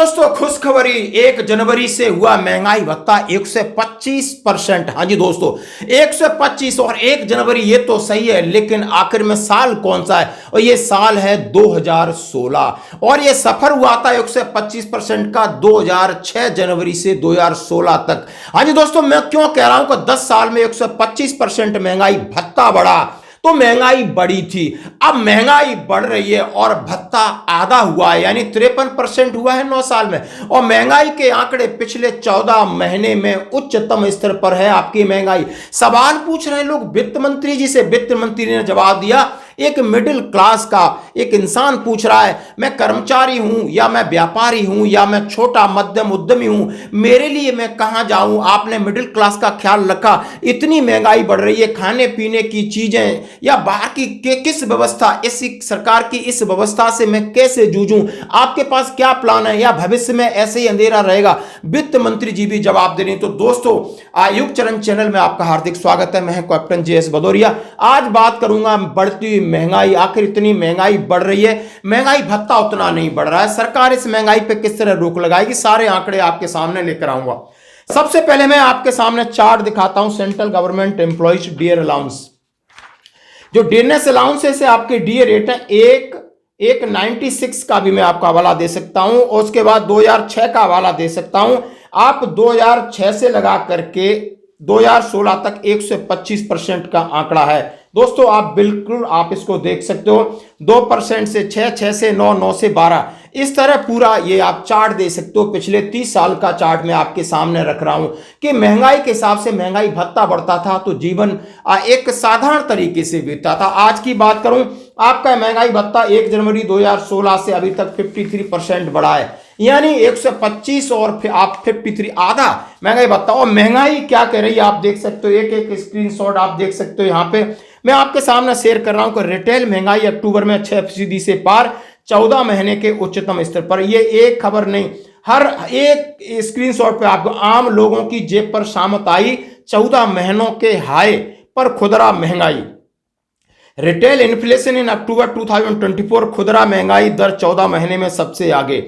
दोस्तों खुशखबरी 1 जनवरी से हुआ महंगाई भत्ता 125%। हाँ जी दोस्तों 125 और 1 जनवरी ये तो सही है, लेकिन आखिर में साल कौन सा है? और ये साल है 2016 और ये सफर हुआ था 125% का 2006 जनवरी से 2016 तक। हाँ जी दोस्तों, मैं क्यों कह रहा हूं कि 10 साल में 125% महंगाई भत्ता बढ़ा, तो महंगाई बढ़ी थी, अब महंगाई बढ़ रही है और भत्ता आधा हुआ है, यानी 53% हुआ है 9 साल में। और महंगाई के आंकड़े पिछले 14 महीने में उच्चतम स्तर पर है आपकी महंगाई। सवाल पूछ रहे हैं लोग वित्त मंत्री जी से, वित्त मंत्री ने जवाब दिया, एक मिडिल क्लास का एक इंसान पूछ रहा है, मैं कर्मचारी हूं या मैं व्यापारी हूं या मैं छोटा मध्यम उद्यमी हूं, मेरे लिए मैं कहां जाऊं? आपने मिडिल क्लास का ख्याल रखा? इतनी महंगाई बढ़ रही है, खाने पीने की चीजें या बाकी के किस व्यवस्था, इस सरकार की इस व्यवस्था से मैं कैसे जूझूं? आपके पास क्या प्लान है या भविष्य में ऐसे ही अंधेरा रहेगा? वित्त मंत्री जी भी जवाब दे रही। तो दोस्तों युग चरण चैनल में आपका हार्दिक स्वागत है। मैं कैप्टन JS भदौरिया। आज बात करूंगा बढ़ती महंगाई, आखिर इतनी महंगाई बढ़ रही है, महंगाई भत्ता उतना नहीं बढ़ रहा है, सरकार इस महंगाई पे किस तरह रोक लगाएगी, सारे आंकड़े आपके सामने लेकर आऊंगा। सबसे पहले मैं आपके सामने चार्ट दिखाता हूं, central government employees DA allowance. जो डीएनएस अलाउंस है आपके डीए रेट है 196 का भी मैं आपका हवाला दे सकता हूं, और उसके बाद 2006 का हवाला दे सकता हूं। आप 2006 से लगा करके 2016 तक 125% का आंकड़ा है दोस्तों। आप बिल्कुल आप इसको देख सकते हो, 2% से 6, 6 से 9, 9 से 12, इस तरह पूरा ये आप चार्ट दे सकते हो। पिछले 30 साल का चार्ट मैं आपके सामने रख रहा हूं कि महंगाई के हिसाब से महंगाई भत्ता बढ़ता था तो जीवन एक साधारण तरीके से बीतता था। आज की बात करूं, आपका महंगाई भत्ता 1 जनवरी 2016 से अभी तक 53% बढ़ा है, यानी 125 और फिर आप 53 आधा महंगाई भत्ता। और महंगाई क्या कह रही है आप देख सकते हो, एक एक स्क्रीनशॉट आप देख सकते हो। यहां पे मैं आपके सामने शेयर कर रहा हूं कि रिटेल महंगाई अक्टूबर में 6% से पार, 14 महीने के उच्चतम स्तर पर। ये एक खबर नहीं, हर एक स्क्रीनशॉट पे आपको आम लोगों की जेब पर शामत आई 14 महीनों के हाई पर खुदरा महंगाई। रिटेल इन्फ्लेशन इन अक्टूबर 2024, खुदरा महंगाई दर 14 महीने में सबसे आगे,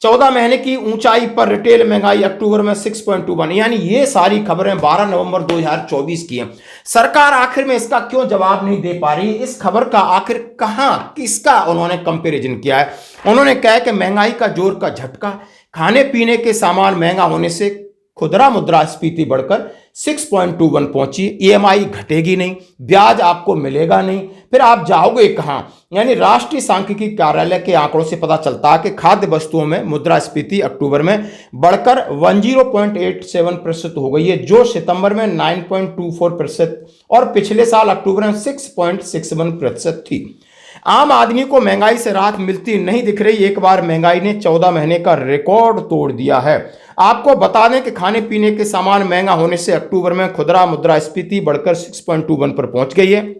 14 महीने की ऊंचाई पर रिटेल महंगाई अक्टूबर में 6.21, यानी ये सारी खबरें 12 नवंबर 2024 की हैं। सरकार आखिर में इसका क्यों जवाब नहीं दे पा रही? इस खबर का आखिर कहां किसका उन्होंने कंपैरिजन किया है? उन्होंने कहा कि महंगाई का जोर का झटका, खाने पीने के सामान महंगा होने से खुदरा मुद्रास्फीति बढ़कर 6.21 पहुंची, EMI घटेगी नहीं, ब्याज आपको मिलेगा नहीं, फिर आप जाओगे कहां? यानी राष्ट्रीय सांख्यिकी कार्यालय के आंकड़ों से पता चलता है कि खाद्य वस्तुओं में मुद्रास्फीति अक्टूबर में बढ़कर 10.87% हो गई है, जो सितंबर में 9.24% और पिछले साल अक्टूबर में 6.61% थी। आम आदमी को महंगाई से राहत मिलती नहीं दिख रही। एक बार महंगाई ने 14 महीने का रिकॉर्ड तोड़ दिया है। आपको बता दें कि खाने पीने के सामान महंगा होने से अक्टूबर में खुदरा मुद्रास्फीति बढ़कर 6.21 पर पहुंच गई है।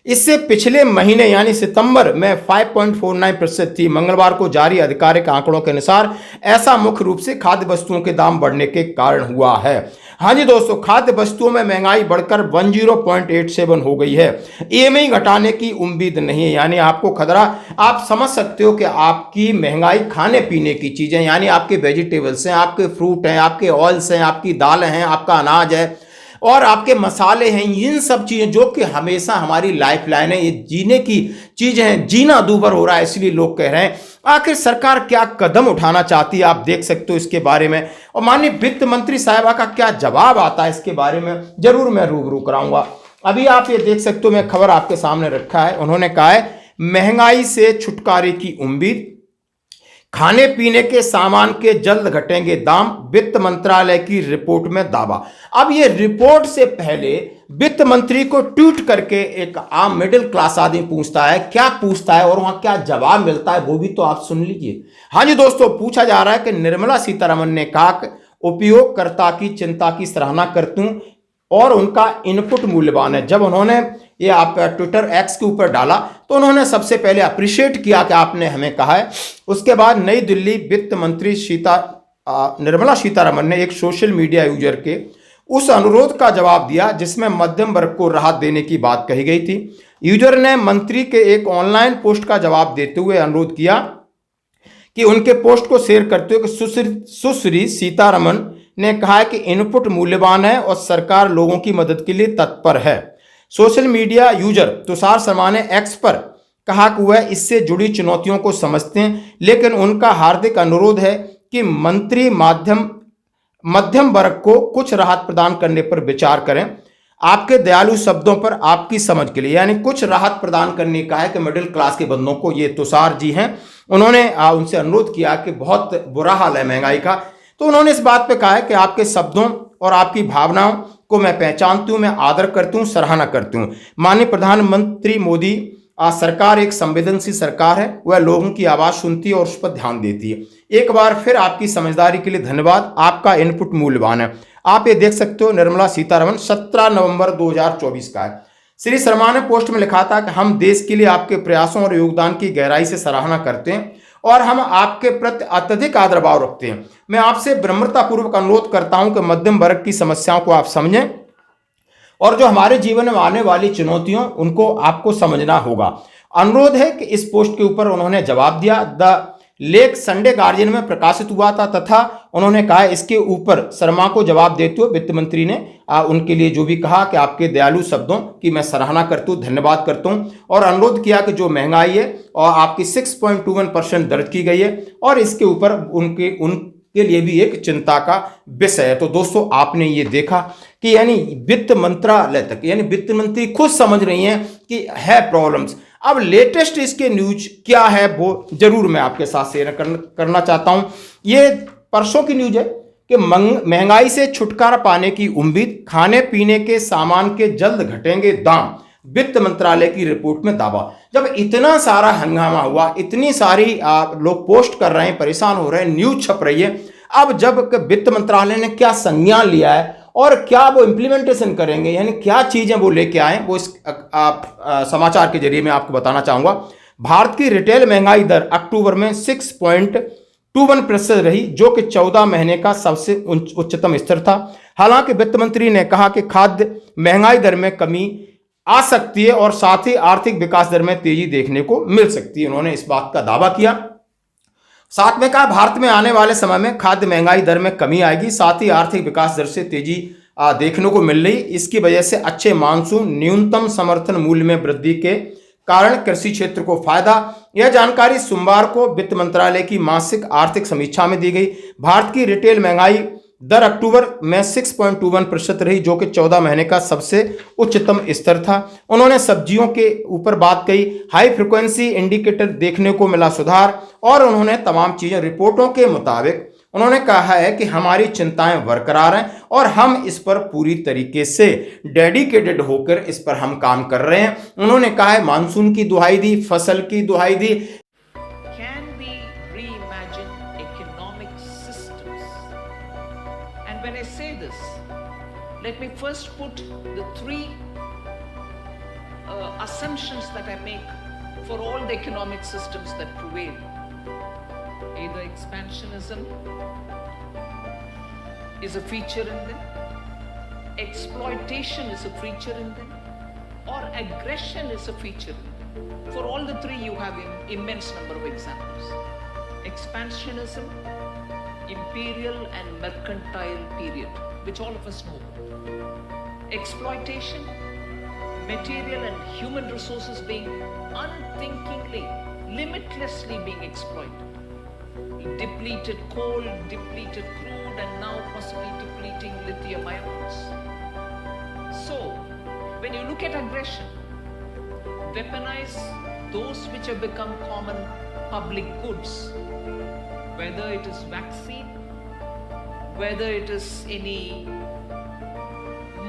इससे पिछले महीने यानी सितंबर में 5.49% थी। मंगलवार को जारी आधिकारिक आंकड़ों के अनुसार ऐसा मुख्य रूप से खाद्य वस्तुओं के दाम बढ़ने के कारण हुआ है। हाँ जी दोस्तों, खाद्य वस्तुओं में महंगाई बढ़कर 10.87 हो गई है। EMI घटाने की उम्मीद नहीं है, यानी आपको खतरा, आप समझ सकते हो कि आपकी महंगाई खाने पीने की चीजें, यानी आपके वेजिटेबल्स हैं, आपके फ्रूट हैं, आपके ऑयल्स हैं, आपकी दालें हैं, आपका अनाज है और आपके मसाले हैं, इन सब चीजें जो कि हमेशा हमारी लाइफ लाइन है, ये जीने की चीजें हैं, जीना दूभर हो रहा है, इसलिए लोग कह रहे हैं। आखिर सरकार क्या कदम उठाना चाहती है आप देख सकते हो इसके बारे में, और माननीय वित्त मंत्री साहिबा का क्या जवाब आता है इसके बारे में जरूर मैं रूबरू कराऊंगा। अभी आप ये देख सकते हो, मैं खबर आपके सामने रखा है। उन्होंने कहा है महंगाई से छुटकारे की उम्मीद, खाने पीने के सामान के जल्द घटेंगे दाम, वित्त मंत्रालय की रिपोर्ट में दावा। अब ये रिपोर्ट से पहले वित्त मंत्री को ट्वीट करके एक आम मिडिल क्लास आदमी पूछता है, क्या पूछता है और वहां क्या जवाब मिलता है वो भी तो आप सुन लीजिए। हाँ जी दोस्तों, पूछा जा रहा है कि निर्मला सीतारमण ने कहा कि उपयोगकर्ता की चिंता की सराहना करती हूं और उनका इनपुट मूल्यवान है। जब उन्होंने ये आप ट्विटर X के ऊपर डाला तो उन्होंने सबसे पहले अप्रिशिएट किया कि आपने हमें कहा है। उसके बाद नई दिल्ली वित्त मंत्री निर्मला सीतारमण ने एक सोशल मीडिया यूजर के उस अनुरोध का जवाब दिया जिसमें मध्यम वर्ग को राहत देने की बात कही गई थी। यूजर ने मंत्री के एक ऑनलाइन पोस्ट का जवाब देते हुए अनुरोध किया कि उनके पोस्ट को शेयर करते हुए सुश्री सीतारमन ने कहा है कि इनपुट मूल्यवान है और सरकार लोगों की मदद के लिए तत्पर है। Social media user Tushar Sharma ने एक्स पर कहा कि वह इससे जुड़ी चुनौतियों को समझते हैं, लेकिन उनका हार्दिक अनुरोध है कि मंत्री मध्यम वर्ग को कुछ राहत प्रदान करने पर विचार करें। आपके दयालु शब्दों पर आपकी समझ के लिए, यानी कुछ राहत प्रदान करने का है कि मिडिल क्लास के बंदों को, ये तुषार जी हैं, उन्होंने उनसे अनुरोध किया कि बहुत बुरा हाल है महंगाई का। तो उन्होंने इस बात पे कहा है कि आपके शब्दों और आपकी भावनाओं को मैं पहचानती हूं, मैं आदर करती हूं, सराहना करती हूं। माननीय प्रधानमंत्री मोदी सरकार एक संवेदनशील सरकार है, वह लोगों की आवाज सुनती है और उस पर ध्यान देती है। एक बार फिर आपकी समझदारी के लिए धन्यवाद, आपका इनपुट मूल्यवान है। आप ये देख सकते हो, निर्मला सीतारमन 17 नवंबर 2024 का है। श्री शर्मा ने पोस्ट में लिखा था कि हम देश के लिए आपके प्रयासों और योगदान की गहराई से सराहना करते हैं और हम आपके प्रति अत्यधिक आदर भाव रखते हैं। मैं आपसे विनम्रतापूर्वक अनुरोध करता हूं कि मध्यम वर्ग की समस्याओं को आप समझें और जो हमारे जीवन में आने वाली चुनौतियों उनको आपको समझना होगा। अनुरोध है कि इस पोस्ट के ऊपर उन्होंने जवाब दिया। द लेख संडे गार्जियन में प्रकाशित हुआ था तथा उन्होंने कहा इसके ऊपर शर्मा को जवाब देते हुए वित्त मंत्री ने उनके लिए जो भी कहा कि आपके दयालु शब्दों की मैं सराहना करता हूँ, धन्यवाद करता हूँ, और अनुरोध किया कि जो महंगाई है और आपकी 6.21% दर्ज की गई है और इसके ऊपर उनके लिए भी एक चिंता का विषय है। तो दोस्तों आपने ये देखा कि यानी वित्त मंत्रालय तक, यानी वित्त मंत्री खुद समझ रही हैं कि है प्रॉब्लम्स। अब लेटेस्ट इसके न्यूज क्या है वो जरूर मैं आपके साथ शेयर करना चाहता हूं। ये परसों की न्यूज है कि महंगाई से छुटकारा पाने की उम्मीद, खाने पीने के सामान के जल्द घटेंगे दाम, वित्त मंत्रालय की रिपोर्ट में दावा। जब इतना सारा हंगामा हुआ, इतनी सारी लोग पोस्ट कर रहे हैं, परेशान हो रहे हैं, न्यूज छप रही है, अब जब वित्त मंत्रालय ने क्या संज्ञान लिया है और क्या वो इम्प्लीमेंटेशन करेंगे, यानी क्या चीजें वो लेके आए, वो इस समाचार के जरिए मैं आपको बताना चाहूंगा। भारत की रिटेल महंगाई दर अक्टूबर में 6.21% रही, जो कि 14 महीने का सबसे उच्चतम स्तर था। हालांकि वित्त मंत्री ने कहा कि खाद्य महंगाई दर में कमी आ सकती है और साथ ही आर्थिक विकास दर में तेजी देखने को मिल सकती है। उन्होंने इस बात का दावा किया। साथ में कहा भारत में आने वाले समय में खाद्य महंगाई दर में कमी आएगी, साथ ही आर्थिक विकास दर से तेजी देखने को मिल रही। इसकी वजह से अच्छे मानसून, न्यूनतम समर्थन मूल्य में वृद्धि के कारण कृषि क्षेत्र को फायदा। यह जानकारी सोमवार को वित्त मंत्रालय की मासिक आर्थिक समीक्षा में दी गई। भारत की रिटेल महंगाई दर अक्टूबर में 6.21% रही, जो कि 14 महीने का सबसे उच्चतम स्तर था। उन्होंने सब्जियों के ऊपर बात कही, हाई फ्रिक्वेंसी इंडिकेटर देखने को मिला सुधार, और उन्होंने तमाम चीजें, रिपोर्टों के मुताबिक उन्होंने कहा है कि हमारी चिंताएं बरकरार हैं और हम इस पर पूरी तरीके से डेडिकेटेड होकर इस पर हम काम कर रहे हैं। उन्होंने कहा है मानसून की दुहाई दी, फसल की दुहाई दी। Let me first put the three assumptions that I make for all the economic systems that prevail. Either expansionism is a feature in them, exploitation is a feature in them, or aggression is a feature in them. For all the three you have an immense number of examples. Expansionism, imperial and mercantile period, which all of us know. Exploitation, material and human resources being unthinkingly, limitlessly being exploited. Depleted coal, depleted crude, and now possibly depleting lithium ions. So, when you look at aggression, weaponize those which have become common public goods, whether it is vaccine, whether it is any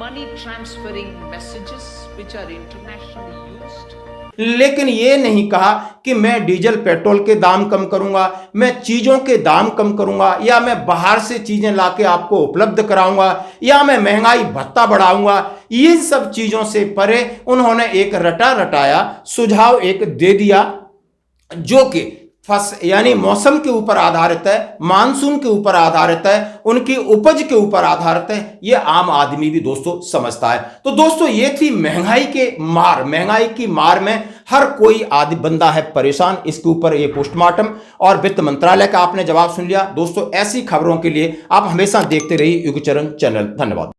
money transferring messages which are internationally used. लेकिन ये नहीं कहा कि मैं diesel petrol के दाम कम करूंगा, मैं चीजों के दाम कम करूंगा, या मैं बाहर से चीजें लाके आपको उपलब्ध कराऊंगा, या मैं महंगाई भत्ता बढ़ाऊंगा। इन सब चीजों से परे उन्होंने एक रटा रटाया सुझाव एक दे दिया, जो कि यानी मौसम के ऊपर आधारित है, मानसून के ऊपर आधारित है, उनकी उपज के ऊपर आधारित है, ये आम आदमी भी दोस्तों समझता है। तो दोस्तों ये थी महंगाई की मार में हर कोई आदि बंदा है परेशान। इसके ऊपर ये पोस्टमार्टम और वित्त मंत्रालय का आपने जवाब सुन लिया। दोस्तों ऐसी खबरों के लिए आप हमेशा देखते रहिए युगचरण चैनल। धन्यवाद।